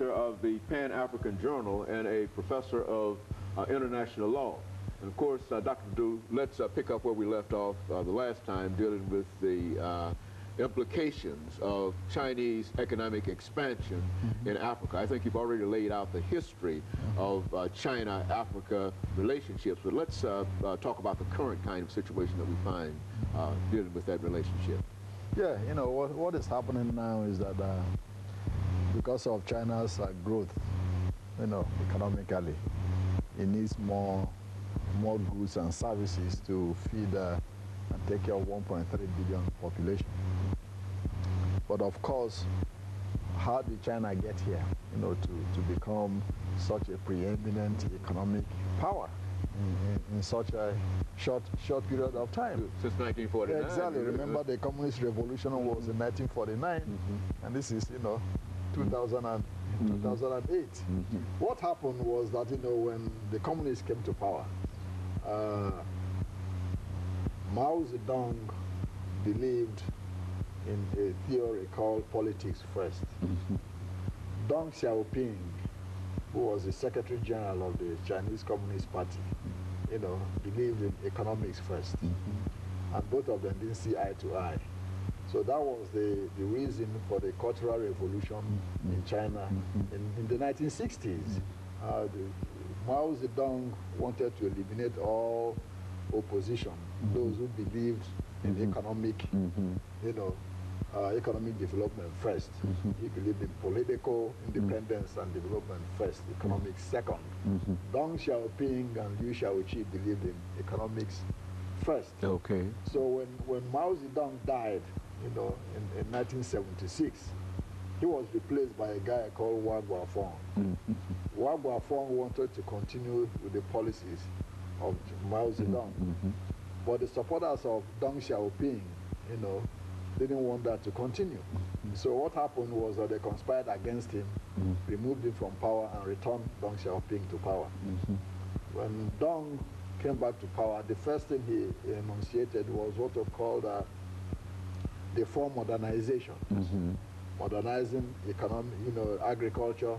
editor of the Pan-African Journal and a professor of international law. And of course, Dr. LMadu, let's pick up where we left off the last time, dealing with the implications of Chinese economic expansion in Africa. I think you've already laid out the history of China-Africa relationships, but let's talk about the current kind of situation that we find dealing with that relationship. Yeah, you know, what is happening now is that because of China's growth, you know, economically, it needs more goods and services to feed and take care of 1.3 billion population. But of course, how did China get here, you know, to become such a preeminent economic power in such a short period of time? Since 1949. Yeah, exactly. Remember, the Communist Revolution was in 1949, and this is, you know, 2008. What happened was that, you know, when the communists came to power, Mao Zedong believed in a theory called politics first. Deng Xiaoping, who was the Secretary General of the Chinese Communist Party, you know, believed in economics first. And both of them didn't see eye to eye. So that was the reason for the Cultural Revolution in China in the 1960s. Mao Zedong wanted to eliminate all opposition, those who believed in economic, you know, economic development first. He believed in political independence and development first, economics second. Deng Xiaoping and Liu Shaoqi believed in economics first. Okay. So when Mao Zedong died, you know, in 1976, he was replaced by a guy called Hua Guofeng. Hua Guofeng wanted to continue with the policies of Mao Zedong. But the supporters of Deng Xiaoping, you know, didn't want that to continue. So what happened was that they conspired against him, removed him from power, and returned Deng Xiaoping to power. When Deng came back to power, the first thing he enunciated was what was called the four modernization. Modernizing economy, you know, agriculture,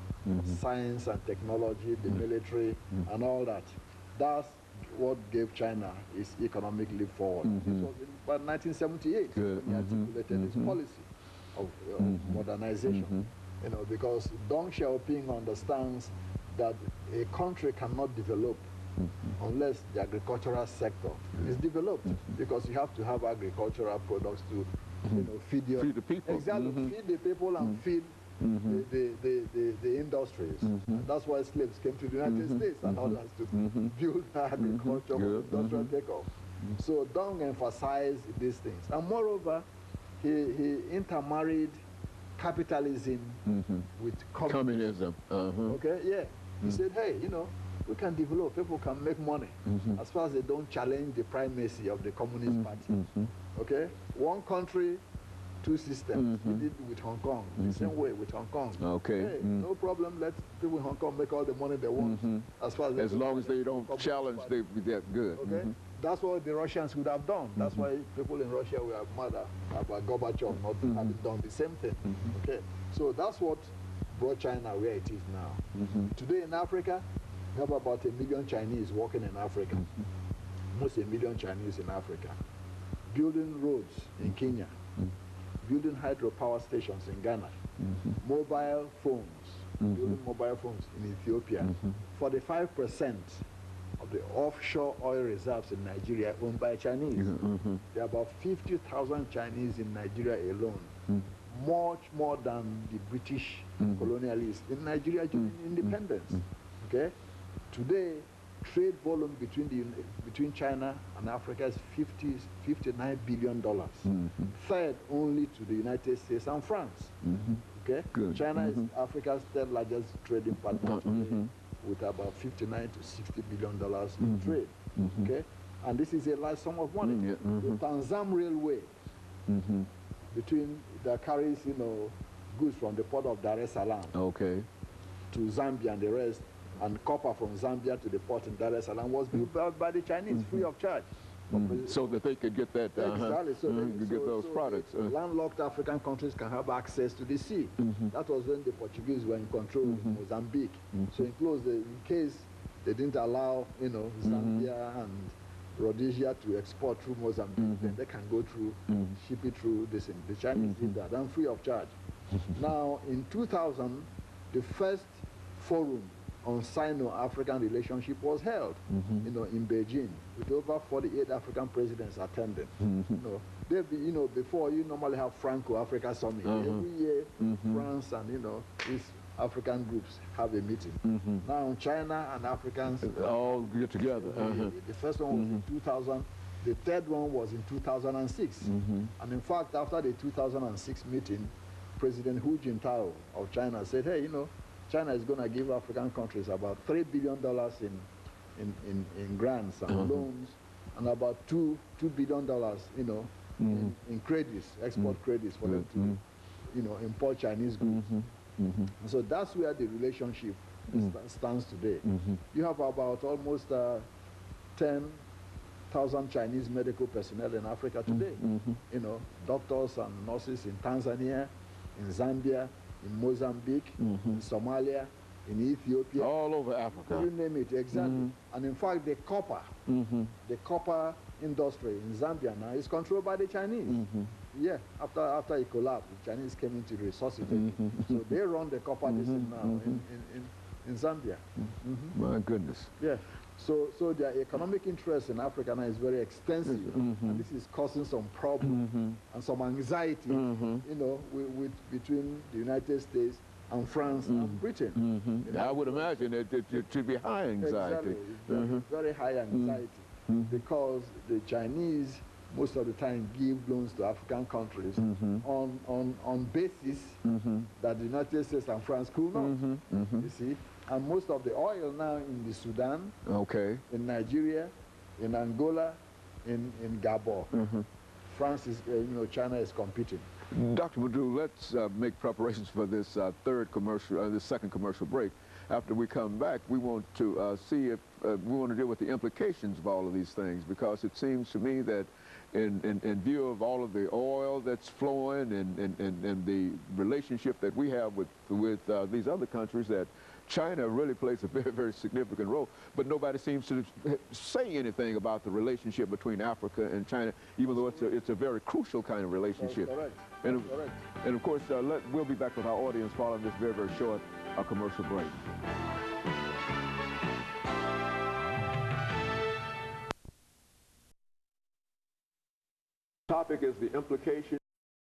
science and technology, the military, and all that. That's what gave China its economic leap forward. This was in about 1978 when he articulated his policy of modernization. You know, because Deng Xiaoping understands that a country cannot develop unless the agricultural sector is developed, because you have to have agricultural products to, you know, feed the people. Exactly, feed the people and feed the industries. And that's why slaves came to the United States and others to build agriculture for industrial takeoff. So Deng emphasized these things. And moreover, he intermarried capitalism with communism. Okay, yeah. He said, hey, you know, we can develop, people can make money as far as they don't challenge the primacy of the Communist Party. Okay? One country, two systems. He did with Hong Kong, the same way with Hong Kong. Okay. Hey, no problem, let people in Hong Kong make all the money they want. As far as long as they don't challenge, they're good. Okay? That's what the Russians would have done. That's why people in Russia were mad about Gorbachev not having done the same thing. Okay? So that's what brought China where it is now. Today in Africa, we have about 1 million Chinese working in Africa. Almost 1 million Chinese in Africa. Building roads in Kenya. Building hydropower stations in Ghana. Mobile phones. Building mobile phones in Ethiopia. 45% of the offshore oil reserves in Nigeria owned by Chinese. There are about 50,000 Chinese in Nigeria alone. Much more than the British colonialists in Nigeria during independence. Okay? Today, trade volume between China and Africa is $59 billion. Third only to the United States and France. Okay? China is Africa's third largest trading partner today, with about $59 to $60 billion in trade. Okay? And this is a large sum of money. The Tanzam Railway, that carries, you know, goods from the port of Dar es Salaam to Zambia and the rest, and copper from Zambia to the port in Dar es Salaam, was built by the Chinese free of charge. So that they could get that, exactly. So they could get those products. Landlocked African countries can have access to the sea. That was when the Portuguese were in control in Mozambique. So in case they didn't allow, you know, Zambia and Rhodesia to export through Mozambique, then they can go through, ship it through this. The Chinese did that, and free of charge. Now, in 2000, the first forum on Sino-African relationship was held, you know, in Beijing, with over 48 African presidents attending. You know, before you normally have Franco-Africa Summit. Every year, France and, you know, these African groups have a meeting. Now, China and Africans all get together. The first one was in 2000. The third one was in 2006. And in fact, after the 2006 meeting, President Hu Jintao of China said, hey, you know, China is going to give African countries about $3 billion in grants and loans, and about $2 billion, you know, in credits, export credits for them to, you know, import Chinese goods. So that's where the relationship stands today. You have about almost 10,000 Chinese medical personnel in Africa today. You know, doctors and nurses in Tanzania, in Zambia, in Mozambique, in Somalia, in Ethiopia. All over Africa. You name it, exactly. And in fact, the copper industry in Zambia now is controlled by the Chinese. Yeah, after it collapsed, the Chinese came into resuscitate. So they run the copper district now in Zambia. My goodness. Yeah. So their economic interest in Africa now is very extensive, and this is causing some problem and some anxiety, you know, between the United States and France and Britain. You know? I would imagine it should be high anxiety. Exactly, very high anxiety, because the Chinese most of the time give loans to African countries on basis that the United States and France could not. You see. And most of the oil now in the Sudan, in Nigeria, in Angola, in Gabon, France is, you know, China is competing. Dr. LMadu, let's make preparations for this this second commercial break. After we come back, we want to see if we want to deal with the implications of all of these things, because it seems to me that in view of all of the oil that's flowing and the relationship that we have with these other countries, that China really plays a very, very significant role, but nobody seems to say anything about the relationship between Africa and China, even though it's a very crucial kind of relationship. And of course, we'll be back with our audience following this very, very short commercial break. The topic is the implication